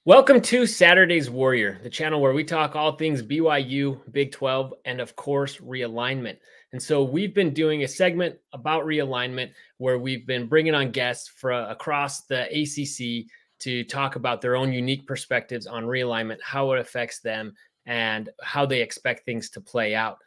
Welcome to Saturday's Warrior, the channel where we talk all things BYU, Big 12, and of course, realignment. And so we've been doing a segment about realignment where we've been bringing on guests from across the ACC to talk about their own unique perspectives on realignment, how it affects them, and how they expect things to play out.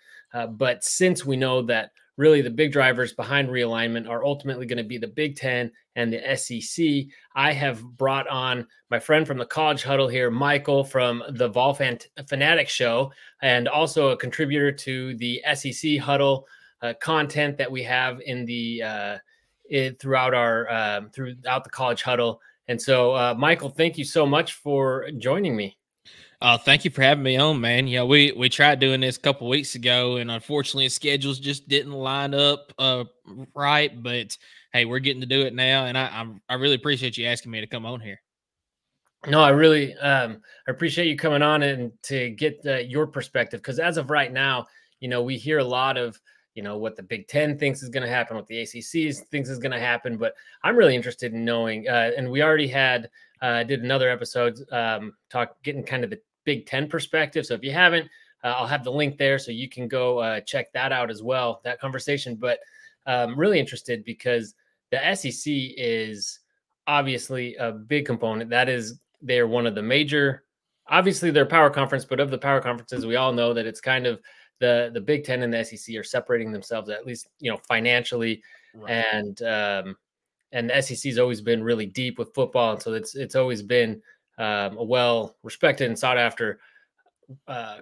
But since we know that really the big drivers behind realignment are ultimately going to be the Big 10 and the SEC, I have brought on my friend from the College Huddle here, Michael from the Vol Fanatic Show, and also a contributor to the SEC Huddle content that we have in the throughout the College Huddle. And so, Michael, thank you so much for joining me. Thank you for having me on, man. Yeah, we tried doing this a couple weeks ago, and unfortunately, schedules just didn't line up right. But hey, we're getting to do it now, and I really appreciate you asking me to come on here. No, I really I appreciate you coming on and to get your perspective, because as of right now, we hear a lot of what the Big Ten thinks is going to happen, what the ACC thinks is going to happen, but I'm really interested in knowing. And we already did another episode getting kind of the Big Ten perspective. So if you haven't, I'll have the link there so you can go check that out as well, that conversation. But I'm really interested because the SEC is obviously a big component. They're one of the major, obviously they're power conference, but of the power conferences, we all know that it's kind of the Big Ten and the SEC are separating themselves, at least, financially. Right. And the SEC has always been really deep with football. And so it's always been a well-respected and sought-after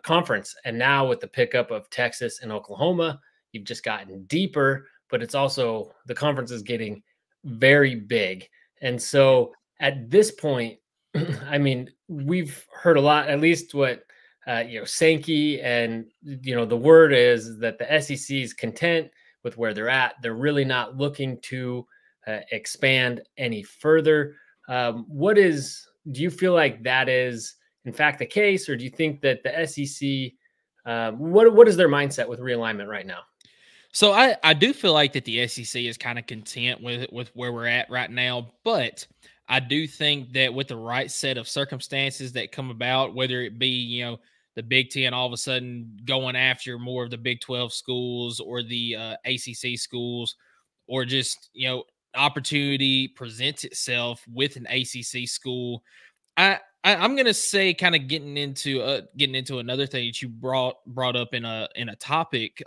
conference. And now with the pickup of Texas and Oklahoma, you've just gotten deeper, but it's also, the conference is getting very big. And so at this point, I mean, we've heard a lot, at least what, Sankey and, the word is that the SEC is content with where they're at. They're really not looking to expand any further. Do you feel like that is in fact the case, or do you think that the SEC, what is their mindset with realignment right now? So I do feel like that the SEC is kind of content with where we're at right now, but I do think that with the right set of circumstances that come about, whether it be, the Big Ten all of a sudden going after more of the Big 12 schools or the ACC schools, or just, opportunity presents itself with an ACC school, I'm gonna say, kind of getting into another thing that you brought up in a topic.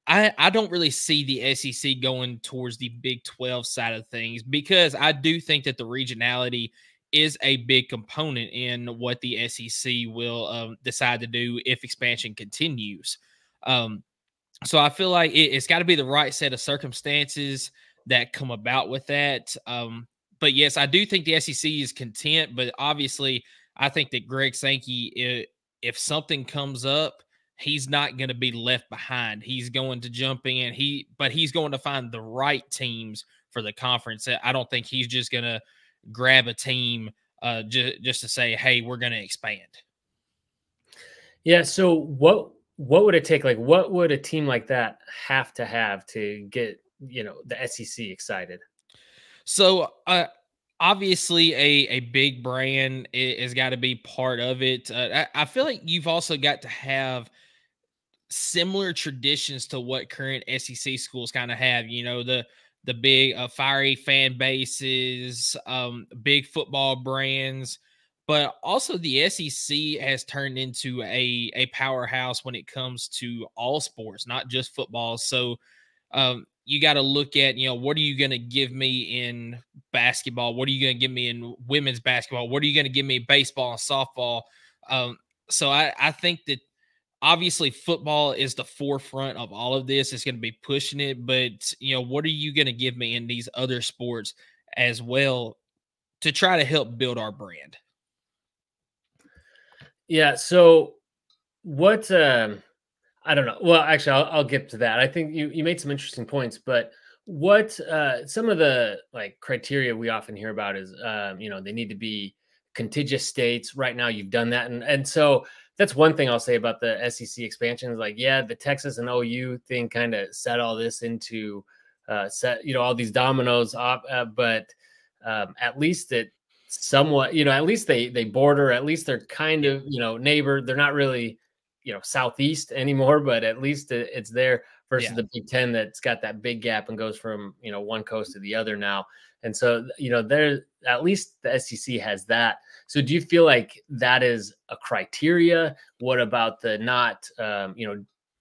I don't really see the SEC going towards the Big 12 side of things, because I do think that the regionality is a big component in what the SEC will decide to do if expansion continues. So I feel like it's got to be the right set of circumstances that come about with that. But yes, I do think the SEC is content, but obviously I think that Greg Sankey, if something comes up, he's not going to be left behind. He's going to jump in. But he's going to find the right teams for the conference. I don't think he's just going to grab a team just to say, hey, we're going to expand. Yeah. So what would it take? Like, what would a team like that have to get, the SEC excited? So, obviously a big brand has got to be part of it. I feel like you've also got to have similar traditions to what current SEC schools kind of have, the big fiery fan bases, big football brands, but also the SEC has turned into a powerhouse when it comes to all sports, not just football. So you got to look at, what are you going to give me in basketball? What are you going to give me in women's basketball? What are you going to give me in baseball and softball? So I think that obviously football is the forefront of all of this. It's going to be pushing it, but what are you going to give me in these other sports as well to try to help build our brand? Yeah. So what, I don't know. Well, actually, I'll get to that. I think you made some interesting points, but what some of the criteria we often hear about is they need to be contiguous states. Right now, you've done that, and so that's one thing I'll say about the SEC expansion is the Texas and OU thing kind of set all this into all these dominoes, but at least it somewhat, at least they border, at least they're kind of, neighbor. They're not really, southeast anymore, but at least it's there versus the Big Ten that's got that big gap and goes from, one coast to the other now. And so, there, at least the SEC has that. So do you feel like that is a criteria? What about the not,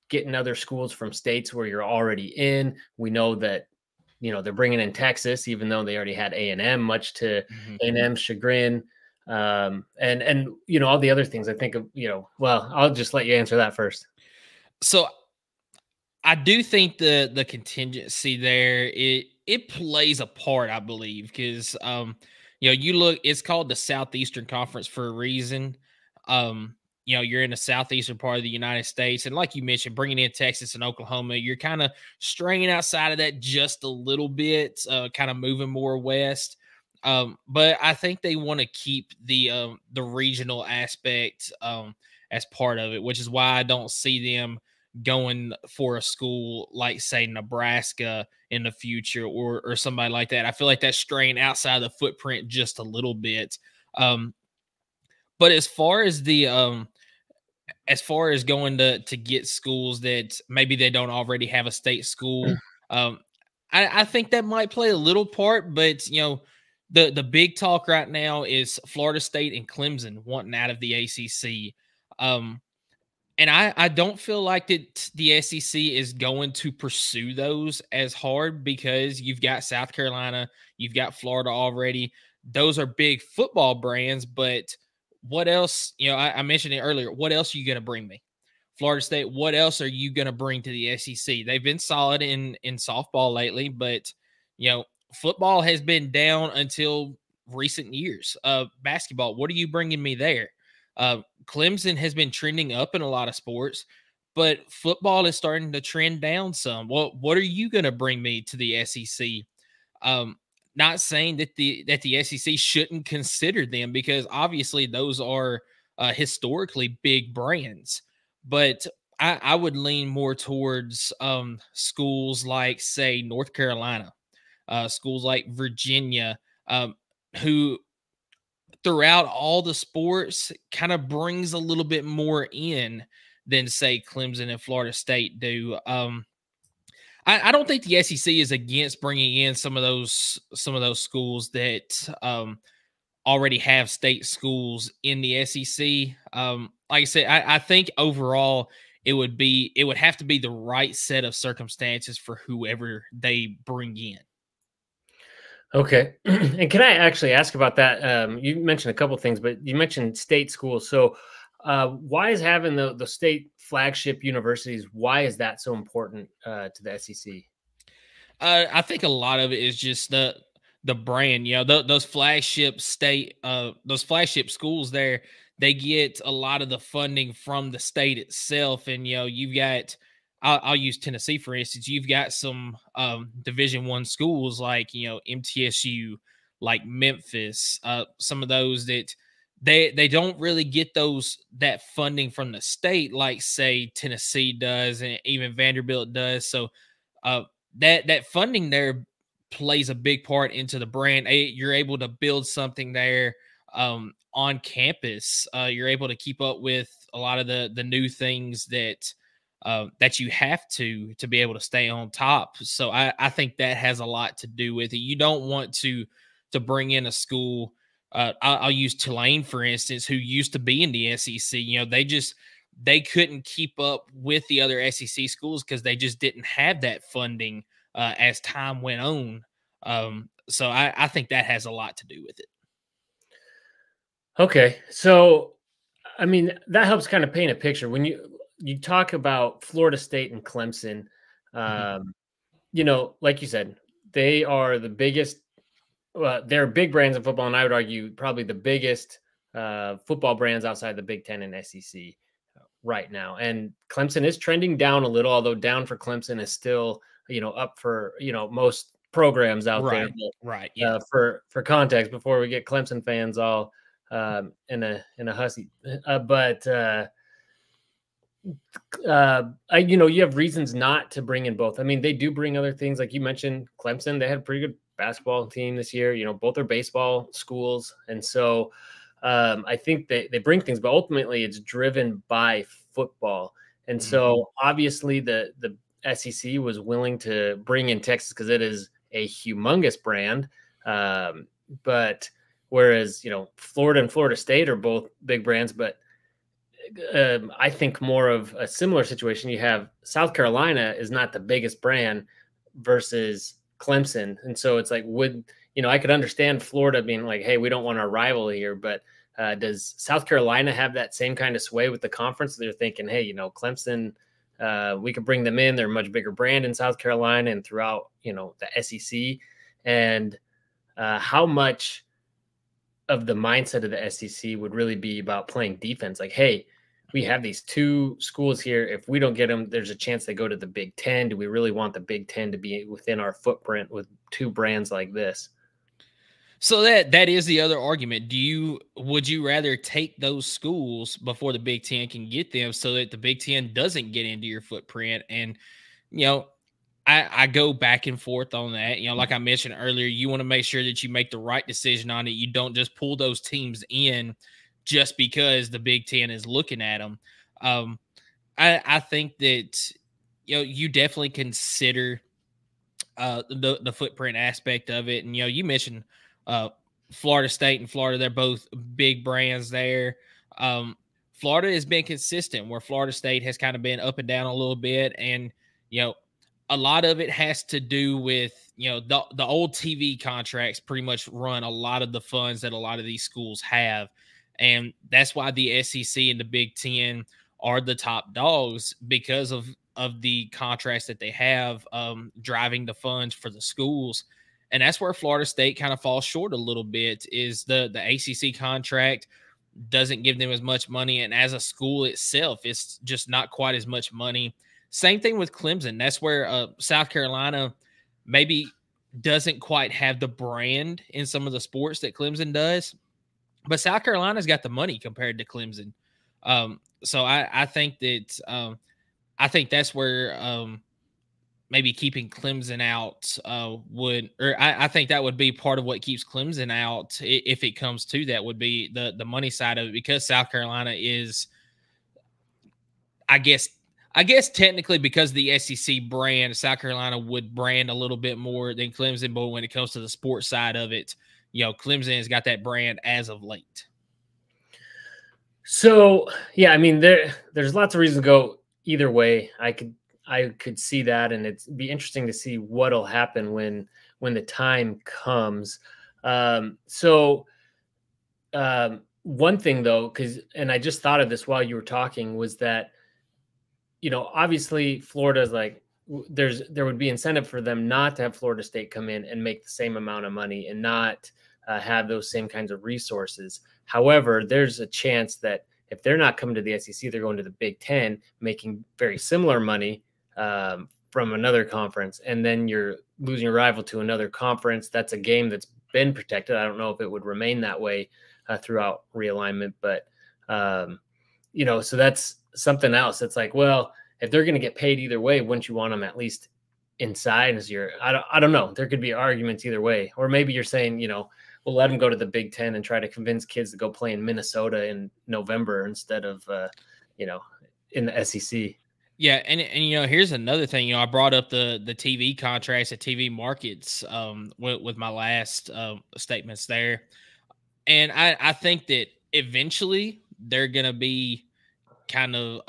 getting other schools from states where you're already in? We know that, they're bringing in Texas, even though they already had A&M, much to A&M's chagrin. And all the other things I think of, well, I'll just let you answer that first. So I do think the contingency there, it plays a part, I believe, because you look, it's called the Southeastern Conference for a reason. You're in the southeastern part of the United States, and like you mentioned, bringing in Texas and Oklahoma, you're kind of straying outside of that just a little bit, kind of moving more west. But I think they want to keep the regional aspect as part of it, which is why I don't see them going for a school like, say, Nebraska in the future, or somebody like that. I feel like that's straying outside the footprint just a little bit. But as far as going to get schools that maybe they don't already have a state school, I think that might play a little part. But the big talk right now is Florida State and Clemson wanting out of the ACC. And I don't feel like that the SEC is going to pursue those as hard, because you've got South Carolina, you've got Florida already. Those are big football brands, but what else? I mentioned it earlier. What else are you going to bring me? Florida State, what else are you going to bring to the SEC? They've been solid in softball lately, but football has been down until recent years. Basketball, what are you bringing me there? Clemson has been trending up in a lot of sports, but football is starting to trend down some. Well, what are you going to bring me to the SEC? Not saying that the SEC shouldn't consider them, because obviously those are historically big brands, but I would lean more towards schools like, say, North Carolina, schools like Virginia, who throughout all the sports kind of brings a little bit more in than, say, Clemson and Florida State do. I don't think the SEC is against bringing in some of those schools that already have state schools in the SEC. Like I said, I think overall it would have to be the right set of circumstances for whoever they bring in. Okay. And can I actually ask about that? You mentioned a couple things, but you mentioned state schools. So why is having the state flagship universities, why is that so important to the SEC? I think a lot of it is just the brand. Those flagship those flagship schools there, they get a lot of the funding from the state itself. And you've got, I'll use Tennessee for instance. You've got some Division I schools like MTSU, like Memphis, some of those that they don't really get that funding from the state like, say, Tennessee does, and even Vanderbilt does. So that funding there plays a big part into the brand. You're able to build something there on campus. You're able to keep up with a lot of the new things that you have to be able to stay on top. So I think that has a lot to do with it. You don't want to bring in a school. I'll use Tulane, for instance, who used to be in the SEC. They couldn't keep up with the other SEC schools because they just didn't have that funding as time went on. So I think that has a lot to do with it. Okay. So, I mean, that helps kind of paint a picture. When you talk about Florida State and Clemson, like you said, they are the biggest. They're big brands in football, and I would argue probably the biggest football brands outside the Big Ten and SEC right now. And Clemson is trending down a little, although down for Clemson is still, up for, most programs out there. But, right. Yeah. For context, before we get Clemson fans all in a hussy, you have reasons not to bring in both. I mean, they do bring other things, like you mentioned, Clemson. They had a pretty good basketball team this year. Both are baseball schools. And so I think they bring things, but ultimately it's driven by football. And so obviously the SEC was willing to bring in Texas because it is a humongous brand. But whereas, Florida and Florida State are both big brands, but I think more of a similar situation. You have South Carolina is not the biggest brand versus Clemson. And so it's like, I could understand Florida being like, hey, we don't want our rival here, but does South Carolina have that same kind of sway with the conference? They're thinking, hey, Clemson, we could bring them in. They're a much bigger brand in South Carolina and throughout, the SEC. And how much of the mindset of the SEC would really be about playing defense? Like, hey, we have these two schools here. If we don't get them, there's a chance they go to the Big Ten. Do we really want the Big Ten to be within our footprint with two brands like this? So that is the other argument. Would you rather take those schools before the Big Ten can get them so that the Big Ten doesn't get into your footprint? And, I go back and forth on that. Like I mentioned earlier, you want to make sure that you make the right decision on it. You don't just pull those teams in just because the Big Ten is looking at them. I think that, you definitely consider the footprint aspect of it. And, you mentioned Florida State and Florida, they're both big brands there. Florida has been consistent where Florida State has kind of been up and down a little bit. And, a lot of it has to do with, the old TV contracts pretty much run a lot of the funds that a lot of these schools have. And that's why the SEC and the Big Ten are the top dogs, because of the contracts that they have driving the funds for the schools. And that's where Florida State kind of falls short a little bit, is the ACC contract doesn't give them as much money. And as a school itself, it's just not quite as much money. Same thing with Clemson. That's where South Carolina maybe doesn't quite have the brand in some of the sports that Clemson does. But South Carolina's got the money compared to Clemson. So I think that I think that's where maybe keeping Clemson out I think that would be part of what keeps Clemson out if it comes to that, would be the money side of it, because South Carolina is, I guess technically, because the SEC brand, South Carolina would brand a little bit more than Clemson, but when it comes to the sports side of it, Clemson has got that brand as of late. So, yeah, I mean, there's lots of reasons to go either way. I could see that, and it'd be interesting to see what'll happen when the time comes. One thing though, and I just thought of this while you were talking, was that, obviously Florida is like, there would be incentive for them not to have Florida State come in and make the same amount of money and not have those same kinds of resources. However, there's a chance that if they're not coming to the SEC, they're going to the Big Ten, making very similar money from another conference, and then you're losing your rival to another conference. That's a game that's been protected. I don't know if it would remain that way throughout realignment, but so that's something else. It's like, well, if they're going to get paid either way, wouldn't you want them at least inside as your? I don't know. There could be arguments either way, or maybe you're saying, we'll let them go to the Big Ten and try to convince kids to go play in Minnesota in November instead of in the SEC. Yeah, and here's another thing. I brought up the TV contracts, the TV markets with my last statements there, and I think that eventually they're gonna be kind of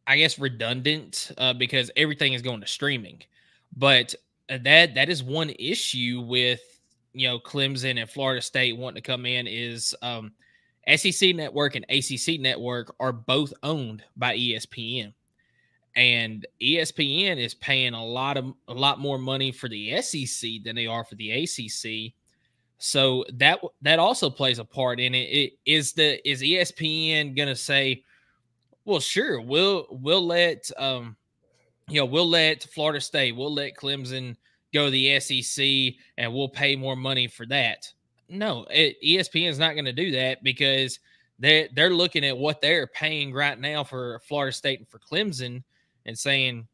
I guess redundant because everything is going to streaming. But that is one issue with Clemson and Florida State wanting to come in is SEC Network and ACC Network are both owned by ESPN, and ESPN is paying a lot more money for the SEC than they are for the ACC. So that also plays a part in it. Is ESPN gonna say, well, sure, we'll let we'll let Florida State, we'll let Clemson go to the SEC, and we'll pay more money for that? No, ESPN is not going to do that, because they're looking at what they're paying right now for Florida State and for Clemson and saying,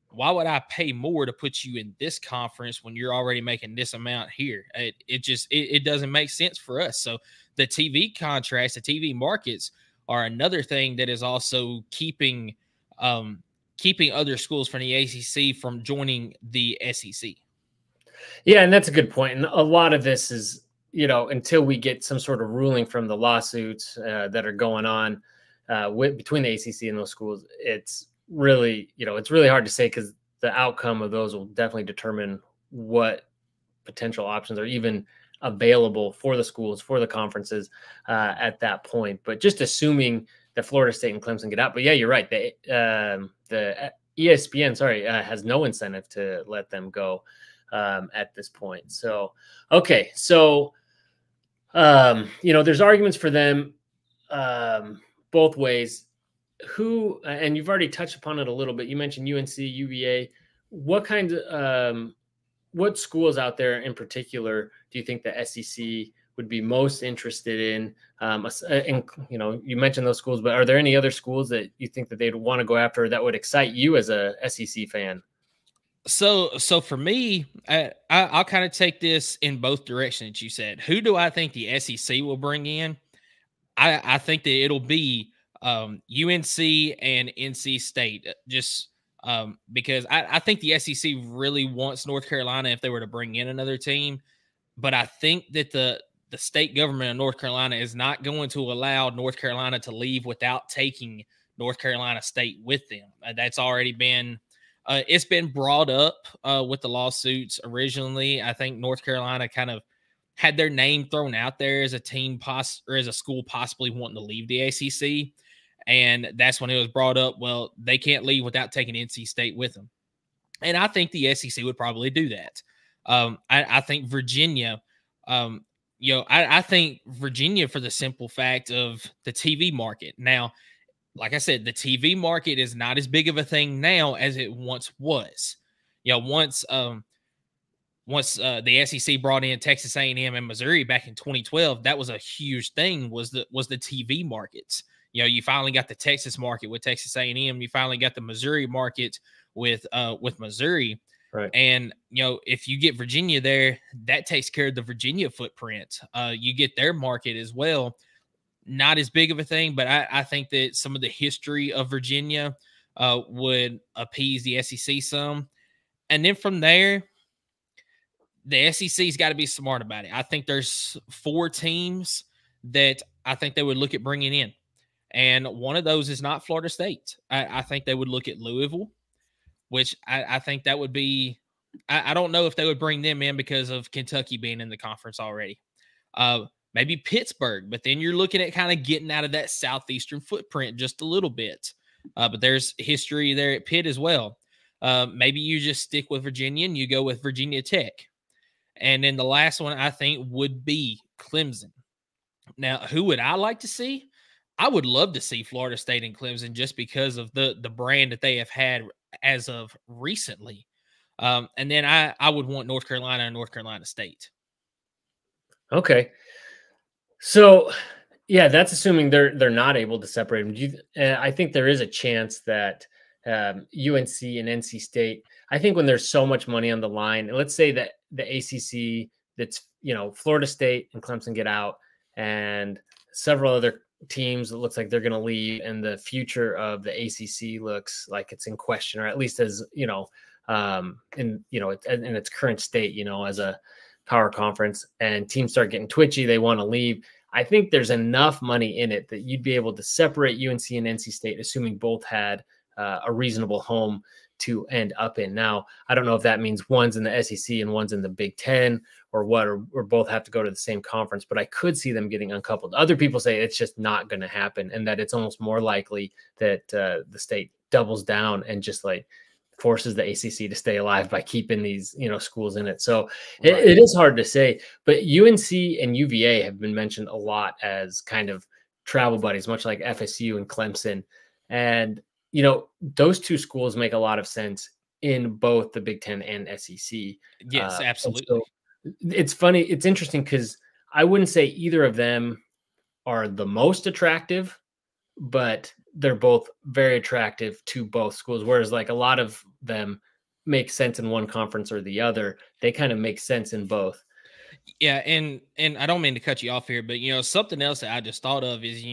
why would I pay more to put you in this conference when you're already making this amount here? It doesn't make sense for us. So the TV contracts, the TV markets are another thing that is also keeping other schools from the ACC from joining the SEC. Yeah, and that's a good point. And a lot of this is, until we get some sort of ruling from the lawsuits that are going on between the ACC and those schools, it's really, it's really hard to say, because the outcome of those will definitely determine what potential options are even available for the schools, for the conferences at that point. But just assuming that Florida State and Clemson get out. But yeah, you're right. The ESPN, has no incentive to let them go at this point. So, okay. So, there's arguments for them both ways. And you've already touched upon it a little bit. You mentioned UNC, UVA. What schools out there in particular do you think the SEC would be most interested in? You mentioned those schools, but are there any other schools that you think that they'd want to go after that would excite you as a SEC fan? So for me, I'll kind of take this in both directions. You said, who do I think the SEC will bring in? I think that it'll be UNC and NC State, just because I think the SEC really wants North Carolina if they were to bring in another team. But I think that the state government of North Carolina is not going to allow North Carolina to leave without taking North Carolina State with them. That's already been it's been brought up with the lawsuits originally. I think North Carolina kind of had their name thrown out there as a team or as a school possibly wanting to leave the ACC. And that's when it was brought up, well, they can't leave without taking NC State with them. And I think the SEC would probably do that. I think Virginia, I think Virginia for the simple fact of the TV market. Now, like I said, the TV market is not as big of a thing now as it once was. Once the SEC brought in Texas A&M and Missouri back in 2012, that was a huge thing. Was the TV markets. You finally got the Texas market with Texas A&M. You finally got the Missouri market with Missouri. Right. And, if you get Virginia there, that takes care of the Virginia footprint. You get their market as well. Not as big of a thing, but I think that some of the history of Virginia would appease the SEC some. And then from there, the SEC's got to be smart about it. I think there's 4 teams that I think they would look at bringing in. And one of those is not Florida State. I think they would look at Louisville, which I think that would be – I don't know if they would bring them in because of Kentucky being in the conference already. Maybe Pittsburgh, but then you're looking at kind of getting out of that southeastern footprint just a little bit. But there's history there at Pitt as well. Maybe you just stick with Virginia and you go with Virginia Tech. And then the last one I think would be Clemson. Now, who would I like to see? I would love to see Florida State and Clemson just because of the brand that they have had as of recently. And then I would want North Carolina and North Carolina State. Okay. So, yeah, that's assuming they're not able to separate them. I think there is a chance that UNC and NC State, I think when there's so much money on the line, and let's say that the ACC, that's, Florida State and Clemson get out and several other teams, it looks like they're going to leave, and the future of the ACC looks like it's in question, or at least as, in its current state, as a power conference, and teams start getting twitchy, they want to leave. I think there's enough money in it that you'd be able to separate UNC and NC State, assuming both had a reasonable home to end up in. Now, I don't know if that means one's in the SEC and one's in the Big Ten or what, or both have to go to the same conference, but I could see them getting uncoupled. Other people say it's just not going to happen, and that it's almost more likely that the state doubles down and just like forces the ACC to stay alive by keeping these, schools in it. So right. It is hard to say, but UNC and UVA have been mentioned a lot as kind of travel buddies, much like FSU and Clemson. And, those 2 schools make a lot of sense in both the Big Ten and SEC. Yes, absolutely. So it's funny. It's interesting because I wouldn't say either of them are the most attractive, but they're both very attractive to both schools. Whereas like a lot of them make sense in one conference or the other. They kind of make sense in both. Yeah, and I don't mean to cut you off here, but something else that I just thought of is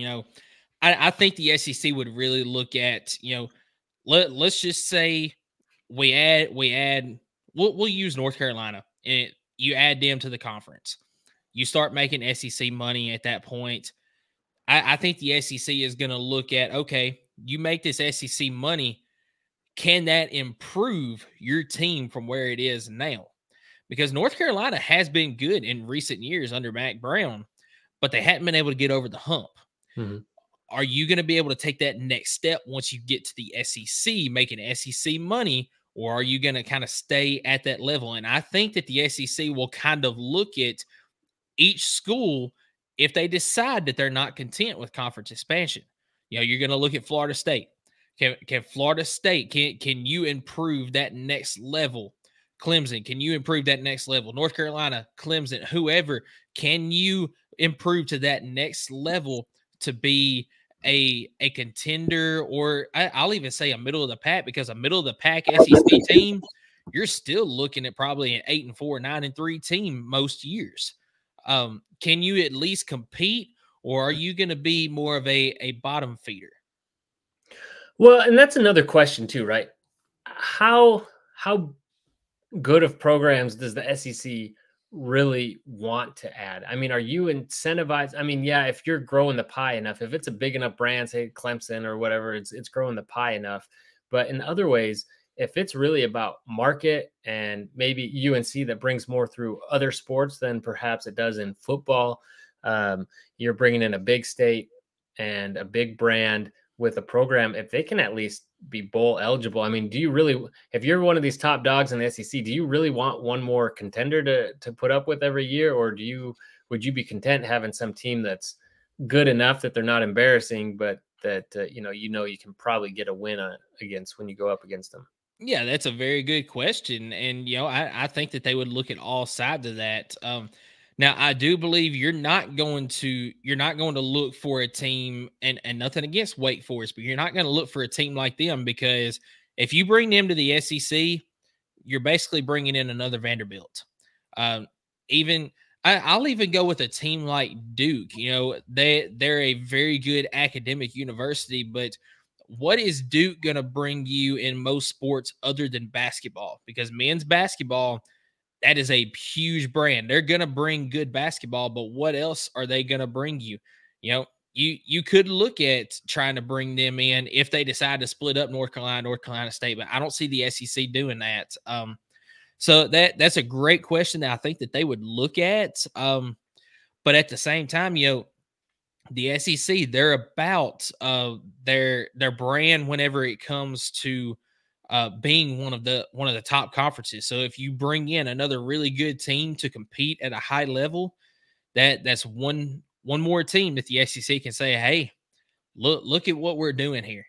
I think the SEC would really look at let's just say we'll use North Carolina and you add them to the conference. You start making SEC money at that point. I think the SEC is going to look at, okay, you make this SEC money. Can that improve your team from where it is now? Because North Carolina has been good in recent years under Mac Brown, but they hadn't been able to get over the hump. Mm-hmm. Are you going to be able to take that next step once you get to the SEC, making SEC money, or are you going to kind of stay at that level? And I think that the SEC will kind of look at each school if they decide that they're not content with conference expansion. You're going to look at Florida State. Can Florida State, can you improve that next level? Clemson, can you improve that next level? North Carolina, Clemson, whoever, can you improve to that next level to be a contender, or I'll even say a middle of the pack, because a middle of the pack SEC team, you're still looking at probably an 8-4, 9-3 team most years. Can you at least compete, or are you going to be more of a bottom feeder? Well, and that's another question too, right? How good of programs does the SEC really want to add? I mean, are you incentivized? I mean, yeah, if you're growing the pie enough, if it's a big enough brand, say Clemson or whatever, it's growing the pie enough. But in other ways, if it's really about market and maybe UNC that brings more through other sports than perhaps it does in football, you're bringing in a big state and a big brand with a program, if they can at least be bowl eligible. I mean, do you really, if you're one of these top dogs in the SEC, do you really want one more contender to put up with every year? Or would you be content having some team that's good enough that they're not embarrassing, but that, you can probably get a win against when you go up against them? Yeah, that's a very good question. And, I think that they would look at all sides of that. Now, I do believe you're not going to look for a team, and nothing against Wake Forest, but you're not going to look for a team like them, because if you bring them to the SEC, you're basically bringing in another Vanderbilt. I'll even go with a team like Duke. They're a very good academic university, but what is Duke going to bring you in most sports other than basketball? Because men's basketball, that is a huge brand. They're going to bring good basketball, but what else are they going to bring you? You could look at trying to bring them in if they decide to split up North Carolina State, but I don't see the SEC doing that. So that's a great question that I think that they would look at. But at the same time, the SEC, they're about their brand whenever it comes to being one of the top conferences. So if you bring in another really good team to compete at a high level, that's one more team that the SEC can say, hey, look at what we're doing here.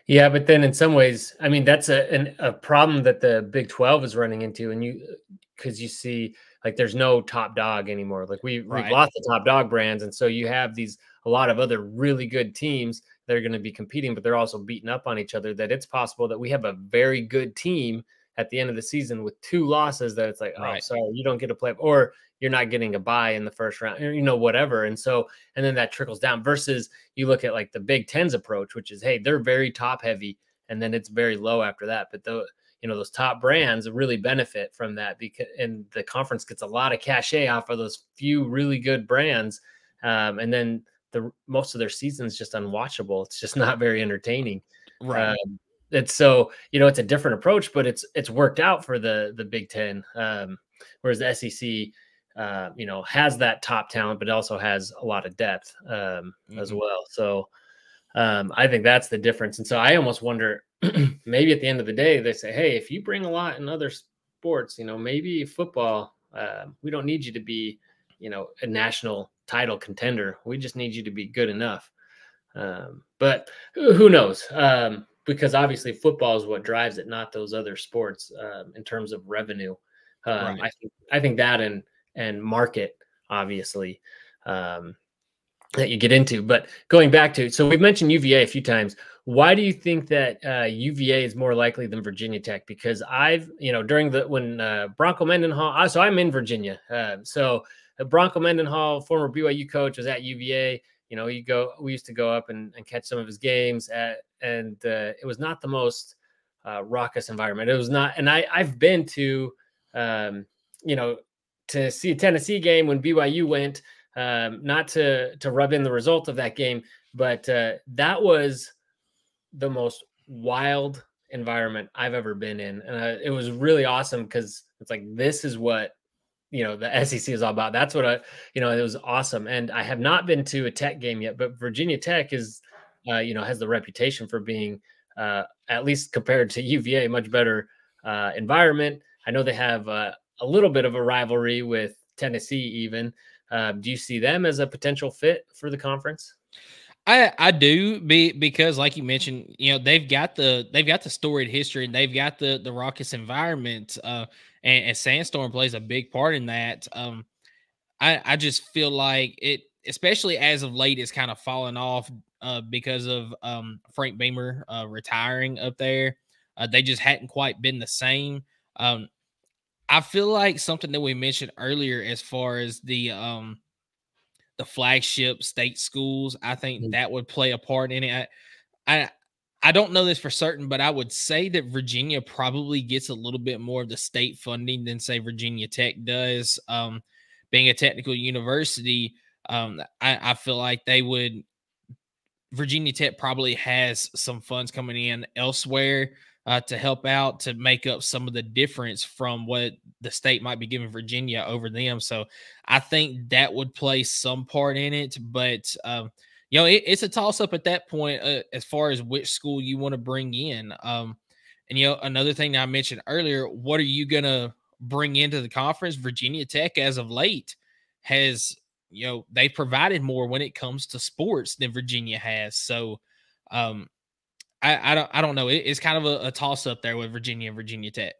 Yeah, but then in some ways, I mean, that's a problem that the Big 12 is running into, and because you see, like, there's no top dog anymore. Like we've lost the top dog brands, and so you have a lot of other really good teams that are going to be competing, but they're also beating up on each other. That it's possible that we have a very good team at the end of the season with 2 losses that it's like, oh, sorry, you don't get to play, or you're not getting a bye in the first round, whatever. And so, and then that trickles down versus you look at like the Big Ten's approach, which is, hey, they're very top heavy, and then it's very low after that. But those top brands really benefit from that, and the conference gets a lot of cachet off of those few really good brands. And then most of their season is just unwatchable. It's just not very entertaining. Right. It's so, it's a different approach, but it's worked out for the Big Ten. Whereas the SEC, has that top talent, but also has a lot of depth as well. So I think that's the difference. And so I almost wonder, maybe at the end of the day, they say, hey, if you bring a lot in other sports, maybe football, we don't need you to be, a national title contender. We just need you to be good enough. But who knows? Because obviously football is what drives it, not those other sports in terms of revenue. I think that and market, obviously. that you get into. But going back to, so we've mentioned UVA a few times. Why do you think that UVA is more likely than Virginia Tech? Because I've, during when Bronco Mendenhall, so I'm in Virginia. So Bronco Mendenhall, former BYU coach, was at UVA. We used to go up and catch some of his games and it was not the most raucous environment. It was not, and I've been to, to see a Tennessee game when BYU went, not to rub in the result of that game, but that was the most wild environment I've ever been in. And it was really awesome because it's like, this is what, the SEC is all about. That's what it was awesome. And I have not been to a Tech game yet, but Virginia Tech is, has the reputation for being, at least compared to UVA, much better environment. I know they have a little bit of a rivalry with Tennessee even. Do you see them as a potential fit for the conference? I do, because like you mentioned, they've got the storied history, and they've got the raucous environment, and Sandstorm plays a big part in that. I just feel like it, especially as of late, is kind of fallen off because of Frank Beamer retiring up there. They just hadn't quite been the same. I feel like something that we mentioned earlier, as far as the flagship state schools, I think that would play a part in it. I don't know this for certain, but I would say that Virginia probably gets a little bit more of the state funding than, say, Virginia Tech does. Being a technical university, I feel like Virginia Tech probably has some funds coming in elsewhere to help out, to make up some of the difference from what the state might be giving Virginia over them. So I think that would play some part in it. But, it's a toss up at that point as far as which school you want to bring in. And, another thing that I mentioned earlier, what are you going to bring into the conference? Virginia Tech, as of late, has, they provided more when it comes to sports than Virginia has. So, I don't know. It's kind of a toss up there with Virginia and Virginia Tech.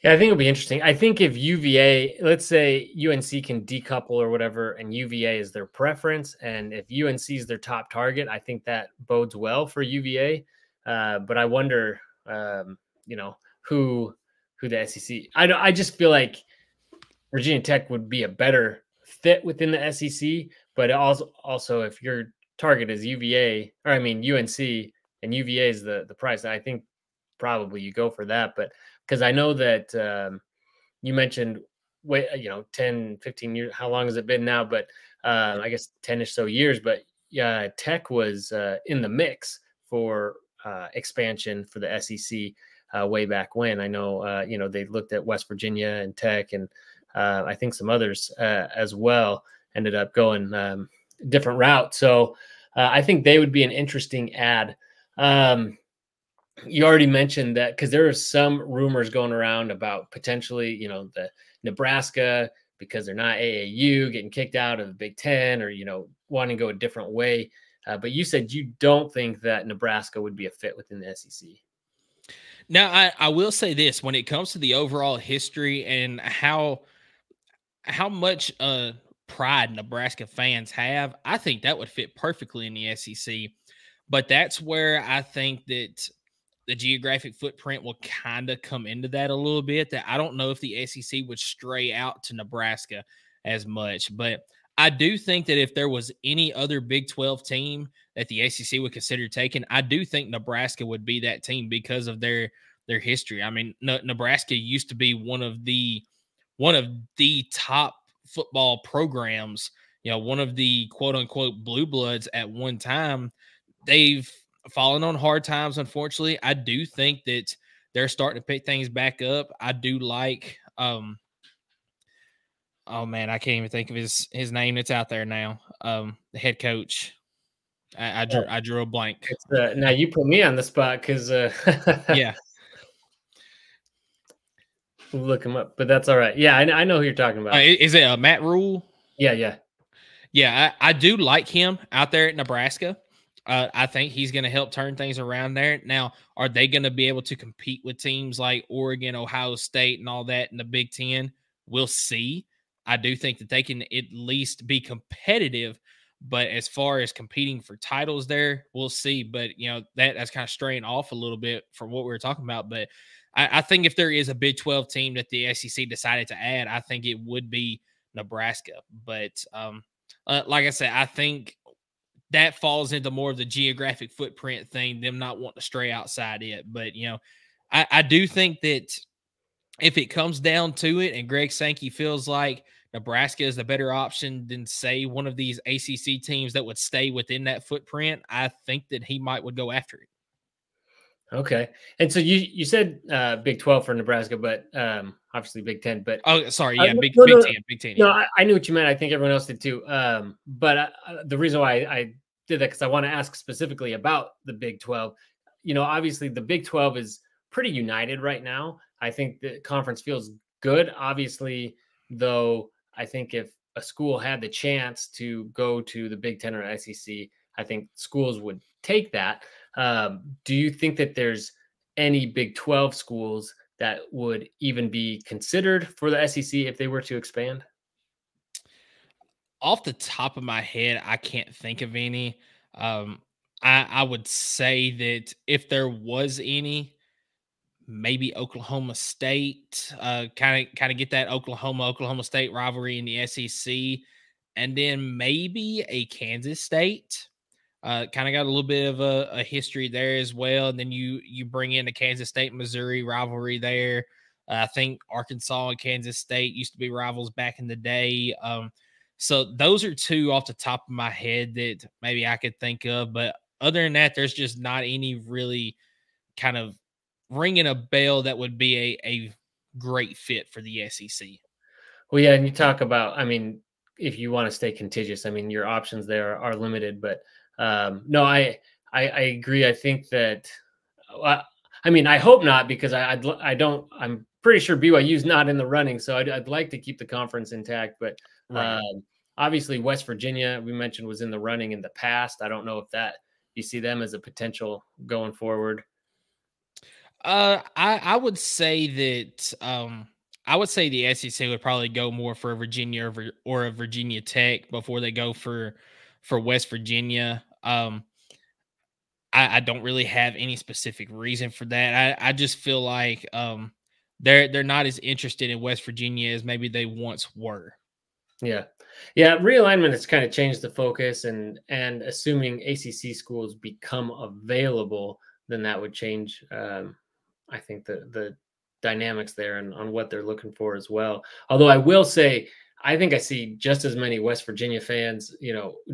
Yeah, I think it'll be interesting. I think if UVA, let's say UNC can decouple or whatever, and UVA is their preference, and if UNC is their top target, I think that bodes well for UVA. But I wonder, who the SEC. I just feel like Virginia Tech would be a better fit within the SEC. But also if your target is UVA, or I mean UNC, and UVA is the price, I think probably you go for that. But because I know that you mentioned, 10, 15 years, how long has it been now? But I guess 10 or so years. But Tech was in the mix for expansion for the SEC way back when. I know, they looked at West Virginia and Tech, and I think some others as well ended up going different route. So I think they would be an interesting add. You already mentioned that, because there are some rumors going around about potentially, the Nebraska, because they're not AAU, getting kicked out of the Big Ten, or, wanting to go a different way. But you said you don't think that Nebraska would be a fit within the SEC. Now, I will say this, when it comes to the overall history and how much pride Nebraska fans have, I think that would fit perfectly in the SEC. But that's where I think that the geographic footprint will kind of come into that a little bit, that I don't know if the SEC would stray out to Nebraska as much. But I do think that if there was any other Big 12 team that the SEC would consider taking, I do think Nebraska would be that team because of their history. I mean, Nebraska used to be one of the top football programs, one of the quote unquote blue bloods at one time. They've fallen on hard times, unfortunately. I do think that they're starting to pick things back up. I do like, oh man, I can't even think of his name that's out there now. The head coach. I drew a blank. Now you put me on the spot, because yeah. We'll look him up, but that's all right. Yeah, I know who you're talking about. Is it Matt Rule? Yeah. I do like him out there at Nebraska. I think he's going to help turn things around there. Now, are they going to be able to compete with teams like Oregon, Ohio State, and all that in the Big Ten? We'll see. I do think that they can at least be competitive, But as far as competing for titles there, we'll see. But, that's kind of straying off a little bit from what we were talking about. But I think if there is a Big 12 team that the SEC decided to add, I think it would be Nebraska. But like I said, I think that falls into more of the geographic footprint thing, them not wanting to stray outside it. But, I do think that if it comes down to it and Greg Sankey feels like Nebraska is the better option than, say, one of these ACC teams that would stay within that footprint, I think that he would go after it. Okay. And so you said Big 12 for Nebraska, but obviously Big 10. But oh, sorry, yeah, Big 10. No, I knew what you meant. I think everyone else did too. But the reason why I did that because I want to ask specifically about the Big 12. Obviously the Big 12 is pretty united right now. I think the conference feels good. Obviously, though, I think if a school had the chance to go to the Big 10 or SEC, I think schools would take that. Do you think that there's any Big 12 schools that would even be considered for the SEC if they were to expand? Off the top of my head, I can't think of any. I would say that if there was any, maybe Oklahoma State, kind of get that Oklahoma State rivalry in the SEC, and then maybe a Kansas State. Kind of got a little bit of a history there as well. And then you bring in the Kansas State Missouri rivalry there. I think Arkansas and Kansas State used to be rivals back in the day. So those are two off the top of my head that maybe I could think of. But other than that, there's just not any really kind of ringing a bell that would be a great fit for the SEC. Well, yeah, and you talk about, if you want to stay contiguous, your options there are limited. But no, I agree. I think that, I hope not, because I'm pretty sure BYU is not in the running. So I'd like to keep the conference intact. But right. Obviously West Virginia, we mentioned, was in the running in the past. I don't know if you see them as a potential going forward. I would say that the SEC would probably go more for a Virginia or a Virginia Tech before they go for West Virginia. I don't really have any specific reason for that. I just feel like they're not as interested in West Virginia as maybe they once were. Yeah. Realignment has kind of changed the focus, and assuming ACC schools become available, then that would change. I think the dynamics there and on what they're looking for as well. Although I will say, I think I see just as many West Virginia fans,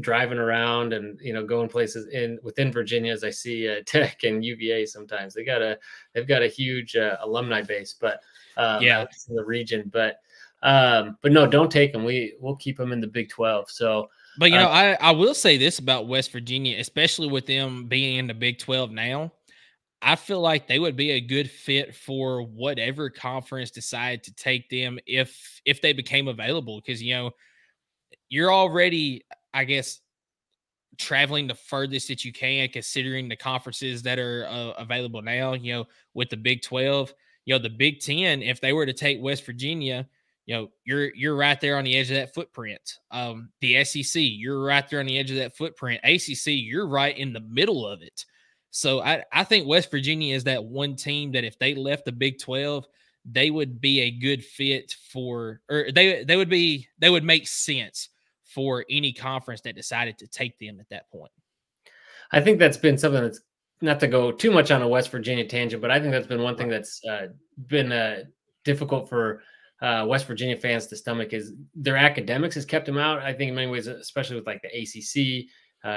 driving around and, going places within Virginia as I see Tech and UVA sometimes. They've got a huge alumni base, but yeah, in the region. But no, don't take them. We'll keep them in the Big 12. So, but I will say this about West Virginia, especially with them being in the Big 12 now. I feel like they would be a good fit for whatever conference decided to take them if they became available, because you're already, I guess, traveling the furthest that you can considering the conferences that are available now. With the Big 12, the Big 10, if they were to take West Virginia, you're right there on the edge of that footprint. The SEC, you're right there on the edge of that footprint. ACC, you're right in the middle of it. So I think West Virginia is that one team that if they left the Big 12, they would be a good fit for, or they would make sense for any conference that decided to take them at that point. I think that's been something that's, not to go too much on a West Virginia tangent, but I think that's been one thing that's been difficult for West Virginia fans to stomach, is their academics has kept them out. I think in many ways, especially with like the ACC,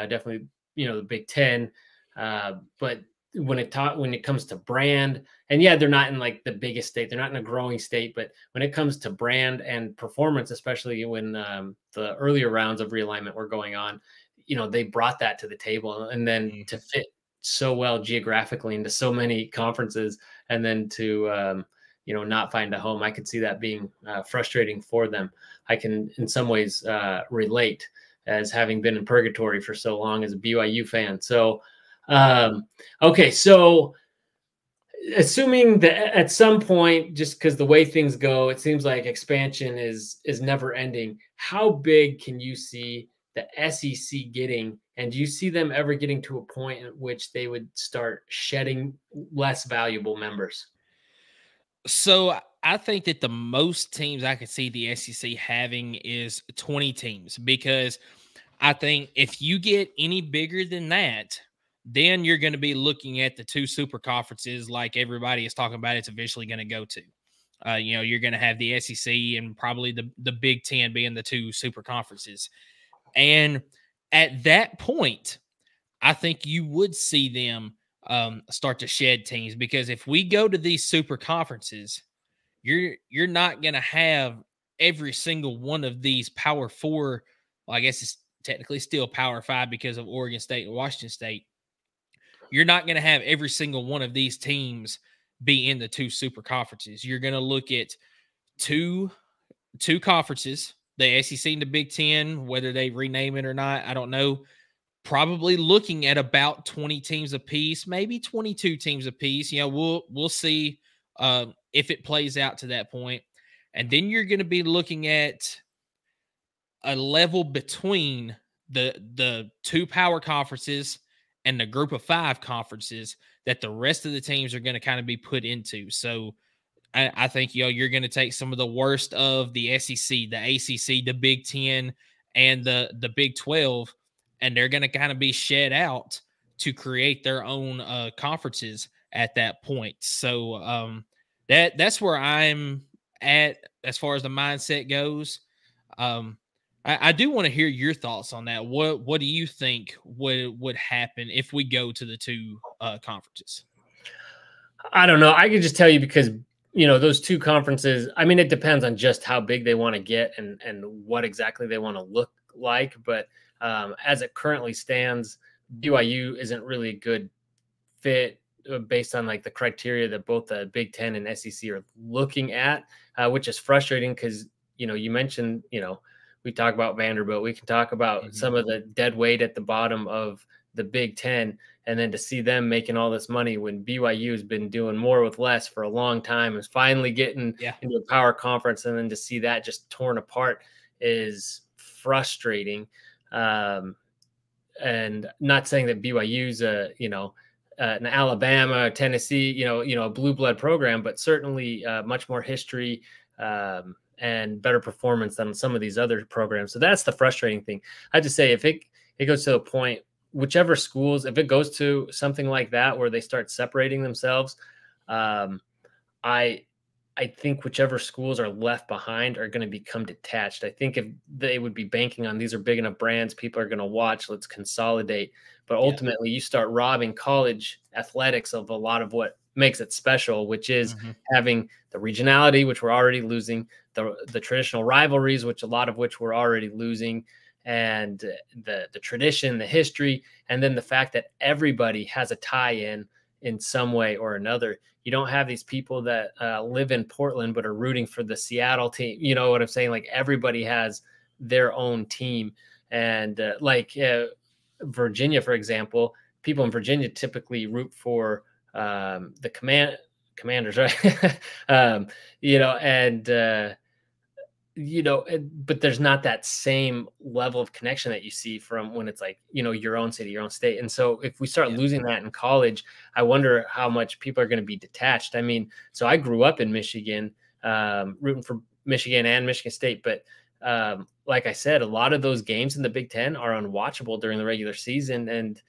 definitely, the Big 10. But when it comes to brand, and they're not in like the biggest state, they're not in a growing state, but when it comes to brand and performance, especially when the earlier rounds of realignment were going on, they brought that to the table, and then to fit so well geographically into so many conferences, and then to not find a home, I could see that being frustrating for them. I can in some ways relate, as having been in purgatory for so long as a BYU fan. So okay, so assuming that at some point, just because the way things go, it seems like expansion is never ending. How big can you see the SEC getting? And do you see them ever getting to a point at which they would start shedding less valuable members? So I think that the most teams I could see the SEC having is 20 teams, because I think if you get any bigger than that, then you're going to be looking at the two super conferences like everybody is talking about it's eventually going to go to. You're going to have the SEC and probably the Big Ten being the two super conferences. And at that point, I think you would see them start to shed teams, because if we go to these super conferences, you're not going to have every single one of these Power Four. Well, I guess it's technically still Power Five because of Oregon State and Washington State. You're not going to have every single one of these teams be in the two super conferences. You're going to look at two conferences, the SEC and the Big Ten, whether they rename it or not, I don't know. Probably looking at about 20 teams apiece, maybe 22 teams apiece. We'll see if it plays out to that point. And then you're going to be looking at a level between the two power conferences and the group of five conferences that the rest of the teams are going to kind of be put into. So I think, you're going to take some of the worst of the SEC, the ACC, the Big Ten, and the Big 12, and they're going to kind of be shed out to create their own conferences at that point. So that's where I'm at as far as the mindset goes. I do want to hear your thoughts on that. What do you think would happen if we go to the two conferences? I don't know. I could just tell you because those two conferences, I mean, it depends on just how big they want to get and what exactly they want to look like. But as it currently stands, BYU isn't really a good fit based on like the criteria that both the Big Ten and SEC are looking at, which is frustrating because, you mentioned, we talk about Vanderbilt, we can talk about some of the dead weight at the bottom of the Big Ten, and then to see them making all this money when BYU has been doing more with less for a long time, is finally getting into a power conference, and then to see that just torn apart is frustrating. And not saying that BYU's an Alabama, Tennessee, a blue blood program, but certainly much more history and better performance than some of these other programs. So that's the frustrating thing. I just say if it goes to a point, whichever schools, if it goes to something like that where they start separating themselves, I think whichever schools are left behind are going to become detached. I think if they would be banking on these are big enough brands, people are going to watch, let's consolidate. But ultimately, you start robbing college athletics of a lot of what makes it special, which is having the regionality, which we're already losing, the traditional rivalries, which a lot of which we're already losing, and the tradition, the history, and then the fact that everybody has a tie-in some way or another. You don't have these people that live in Portland but are rooting for the Seattle team. You know what I'm saying? Like everybody has their own team. And Virginia, for example, people in Virginia typically root for the Commanders, right? But there's not that same level of connection that you see from when it's like, your own city, your own state. And so if we start losing that in college, I wonder how much people are going to be detached. I mean, so I grew up in Michigan, rooting for Michigan and Michigan State. But like I said, a lot of those games in the Big Ten are unwatchable during the regular season. And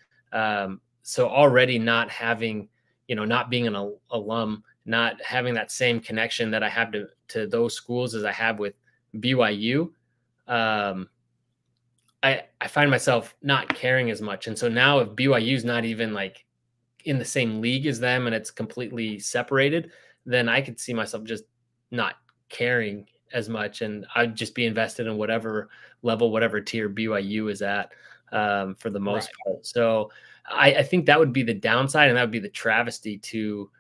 so already not having, not being an alum, not having that same connection that I have to those schools as I have with BYU, I find myself not caring as much. And so now if BYU is not even like in the same league as them and it's completely separated, then I could see myself just not caring as much. And I'd just be invested in whatever level, whatever tier BYU is at for the most part. So I think that would be the downside, and that would be the travesty to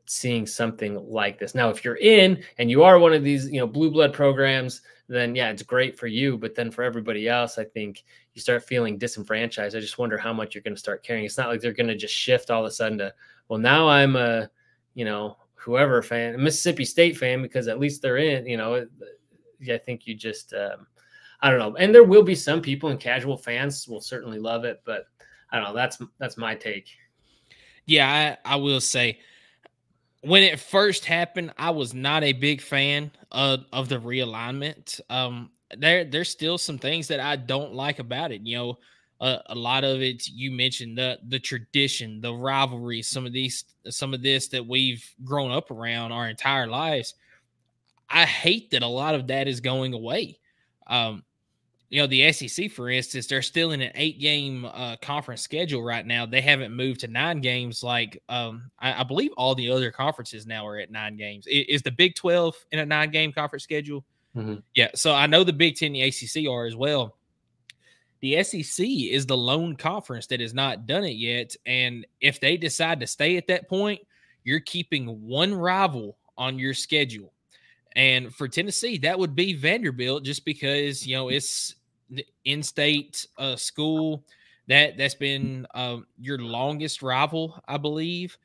seeing something like this. Now, if you're in and you are one of these, blue blood programs, then yeah, it's great for you. But then for everybody else, I think you start feeling disenfranchised. I just wonder how much you're going to start caring. It's not like they're going to just shift all of a sudden to, well, now I'm a, whoever fan, a Mississippi State fan, because at least they're in, I think you just, I don't know. And there will be some people and casual fans will certainly love it, but I don't know. That's my take. Yeah, I will say when it first happened, I was not a big fan of the realignment. There's still some things that I don't like about it. You know, a lot of it you mentioned the tradition, the rivalry, some of this that we've grown up around our entire lives. I hate that a lot of that is going away. Um, you know, the SEC, for instance, they're still in an 8-game conference schedule right now. They haven't moved to 9 games like I believe all the other conferences now are at 9 games. Is the Big 12 in a 9-game conference schedule? Mm-hmm. Yeah. So I know the Big 10 and the ACC are as well. The SEC is the lone conference that has not done it yet. And if they decide to stay at that point, you're keeping one rival on your schedule. And for Tennessee, that would be Vanderbilt, just because you know it's the in-state school that's been your longest rival, I believe.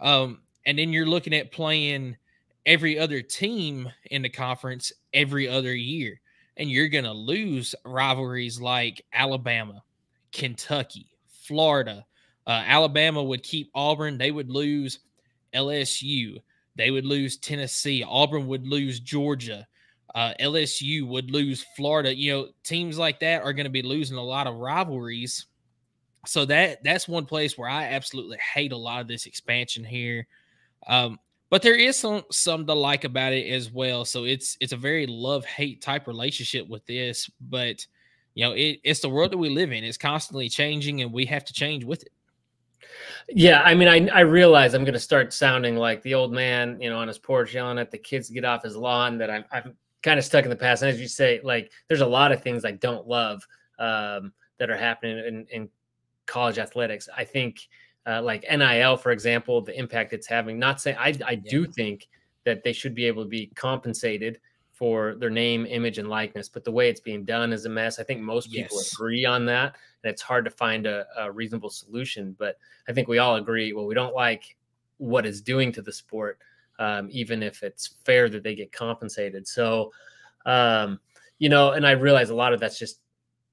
And then you're looking at playing every other team in the conference every other year, and you're going to lose rivalries like Alabama, Kentucky, Florida. Alabama would keep Auburn; they would lose LSU. They would lose Tennessee. Auburn would lose Georgia. LSU would lose Florida. You know, teams like that are going to be losing a lot of rivalries. So that's one place where I absolutely hate a lot of this expansion here. But there is some to like about it as well. So it's a very love-hate type relationship with this. But you know, it's the world that we live in. It's constantly changing, and we have to change with it. Yeah, I mean, I realize I'm going to start sounding like the old man, you know, on his porch yelling at the kids to get off his lawn. That I'm kind of stuck in the past. And as you say, like, there's a lot of things I don't love that are happening in college athletics. I think like NIL, for example, the impact it's having. Not saying I do think that they should be able to be compensated for their name, image, and likeness, but the way it's being done is a mess. I think most people agree on that, and it's hard to find a reasonable solution. But I think we all agree, well, we don't like what it's doing to the sport, even if it's fair that they get compensated. So, you know, and I realize a lot of that's just,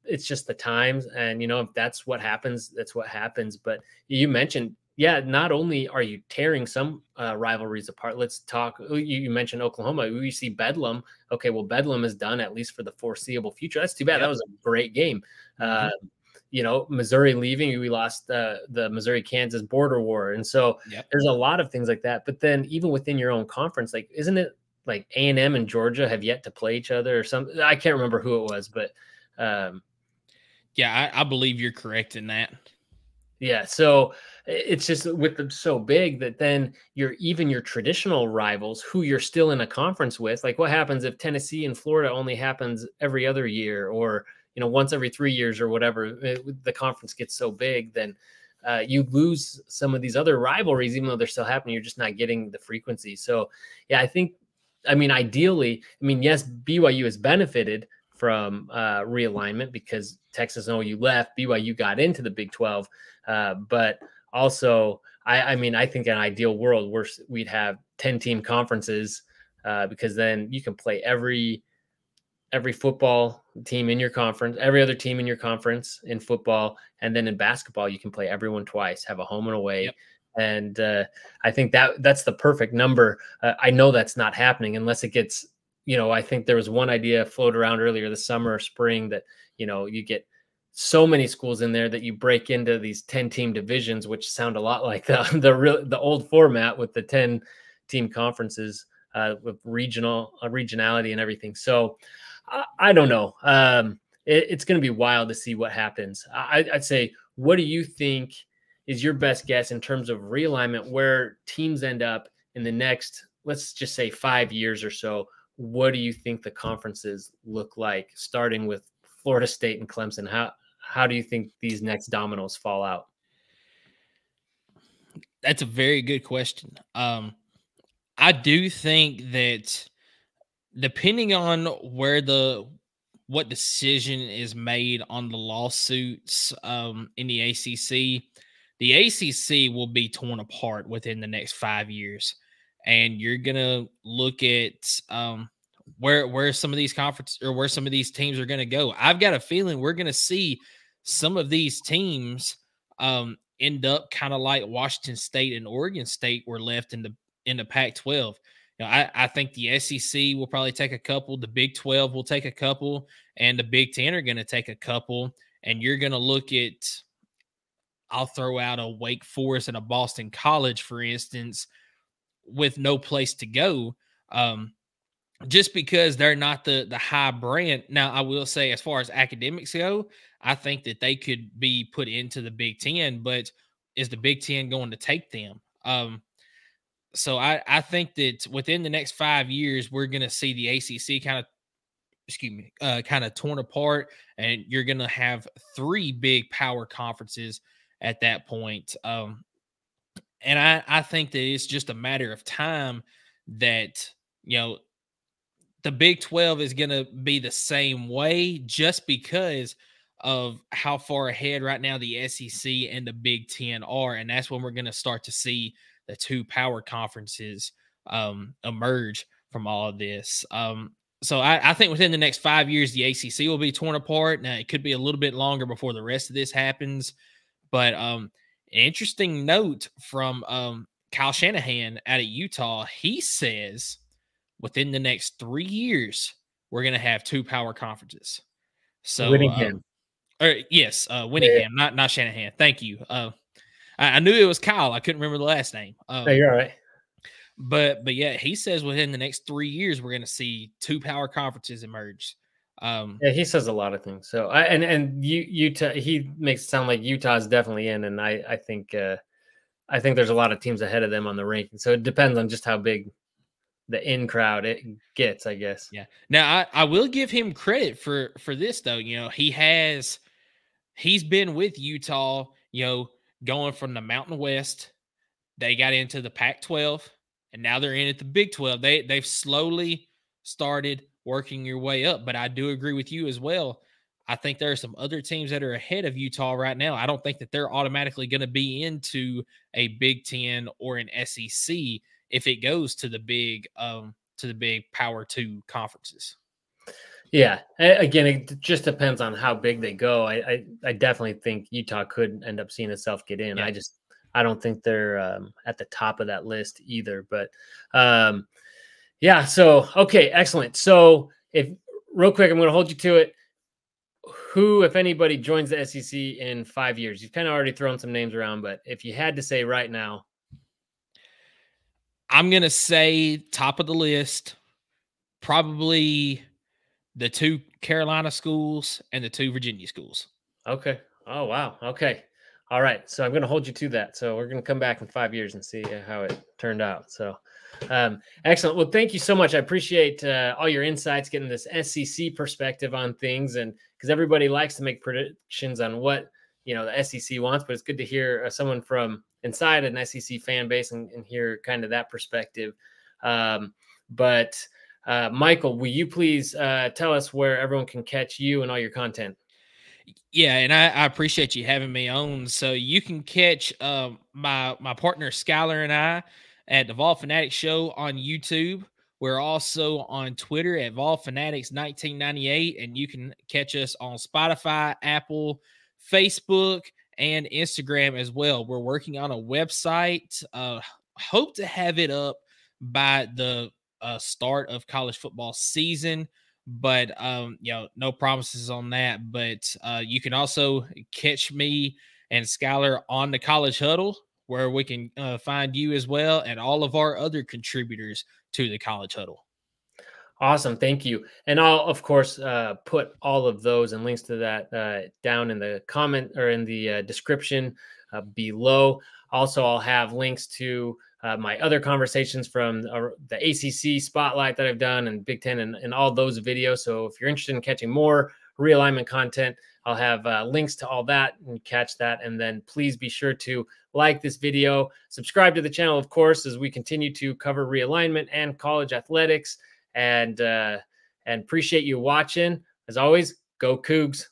it's just the times. And, you know, if that's what happens, that's what happens. But you mentioned, yeah, not only are you tearing some rivalries apart, let's talk. You mentioned Oklahoma. We see Bedlam. Okay, well, Bedlam is done, at least for the foreseeable future. That's too bad. That was a great game. You know, Missouri leaving, we lost the Missouri-Kansas border war. And so there's a lot of things like that. But then even within your own conference, like, isn't it like A&M and Georgia have yet to play each other or something? I can't remember who it was, but yeah, I believe you're correct in that. Yeah, so it's just with them so big that then even your traditional rivals who you're still in a conference with, like what happens if Tennessee and Florida only happens every other year, or you know, once every 3 years or whatever, the conference gets so big, then you lose some of these other rivalries, even though they're still happening. You're just not getting the frequency. So yeah, I mean, ideally, I mean, yes, BYU has benefited from realignment because Texas and OU left, BYU got into the Big 12. But also, I mean, I think in an ideal world, we'd have 10-team conferences because then you can play every football team in your conference, every other team in your conference in football. And then in basketball, you can play everyone twice, have a home and away. Yep. And I think that's the perfect number. I know that's not happening unless it gets, you know, I think there was one idea floated around earlier this summer or spring that, you know, you get so many schools in there that you break into these 10-team divisions, which sound a lot like the old format with the 10-team conferences with regionality and everything. So I don't know. It's going to be wild to see what happens. I'd say, what do you think is your best guess in terms of realignment, where teams end up in the next, let's just say 5 years or so? What do you think the conferences look like, starting with Florida State and Clemson? How do you think these next dominoes fall out? That's a very good question. I do think that depending on what decision is made on the lawsuits in the ACC will be torn apart within the next 5 years. And you're going to look at where some of these conferences or where some of these teams are going to go. I've got a feeling we're going to see some of these teams end up kind of like Washington State and Oregon State were left in the Pac-12. You know, I think the SEC will probably take a couple, the Big 12 will take a couple, and the Big 10 are going to take a couple. And you're going to look at, I'll throw out a Wake Forest and a Boston College, for instance, with no place to go, just because they're not the high brand. Now, I will say, as far as academics go, I think that they could be put into the Big 10, but is the Big 10 going to take them? So I think that within the next 5 years, we're going to see the ACC kind of torn apart, and you're going to have 3 big power conferences at that point. And I think that it's just a matter of time that, you know, the Big 12 is going to be the same way, just because of how far ahead right now the SEC and the Big 10 are. And that's when we're going to start to see the 2 power conferences emerge from all of this. So I think within the next 5 years, the ACC will be torn apart. Now, it could be a little bit longer before the rest of this happens. But an interesting note from Kyle Shanahan out of Utah, he says within the next 3 years, we're going to have 2 power conferences. So, Whittingham. Whittingham, yeah. Not Shanahan. Thank you. I knew it was Kyle. I couldn't remember the last name. No, you're all right. But yeah, he says within the next 3 years, we're going to see 2 power conferences emerge. Yeah, he says a lot of things. So Utah, he makes it sound like Utah is definitely in, and I think there's a lot of teams ahead of them on the ranking. So it depends on just how big the in crowd it gets, I guess. Yeah. Now I will give him credit for this though. You know, he's been with Utah, you know, going from the Mountain West. They got into the Pac-12, and now they're in at the Big 12. They've slowly started working your way up. But I do agree with you as well. I think there are some other teams that are ahead of Utah right now. I don't think that they're automatically going to be into a Big 10 or an SEC if it goes to the big Power 2 conferences. Yeah. Again, it just depends on how big they go. I definitely think Utah could end up seeing itself get in. Yeah. I don't think they're at the top of that list either. But yeah. So, okay, excellent. So real quick, I'm going to hold you to it. Who, if anybody, joins the SEC in 5 years? You've kind of already thrown some names around, but if you had to say right now. I'm going to say top of the list, probably the 2 Carolina schools and the 2 Virginia schools. Okay. Oh, wow. Okay. All right. So I'm going to hold you to that. So we're going to come back in 5 years and see how it turned out. So excellent. Well, thank you so much. I appreciate all your insights, getting this SEC perspective on things, and because everybody likes to make predictions on what, you know, the SEC wants, but it's good to hear someone from inside an SEC fan base and hear kind of that perspective. But Michael, will you please tell us where everyone can catch you and all your content? Yeah, and I appreciate you having me on. So you can catch my partner Skylar and I at the Vol Fanatics Show on YouTube. We're also on Twitter at Vol Fanatics 1998, and you can catch us on Spotify, Apple, Facebook, and Instagram as well. We're working on a website. Hope to have it up by the start of college football season, but you know, no promises on that. But you can also catch me and Skylar on the College Huddle, where we can find you as well, and all of our other contributors to the College Huddle. Awesome. Thank you. And I'll, of course, put all of those and links to that down in the comment or in the description below. Also, I'll have links to my other conversations from the ACC Spotlight that I've done and Big Ten and all those videos. So if you're interested in catching more realignment content, I'll have links to all that and catch that. And then please be sure to like this video, subscribe to the channel, of course, as we continue to cover realignment and college athletics. And appreciate you watching. As always, go Cougs.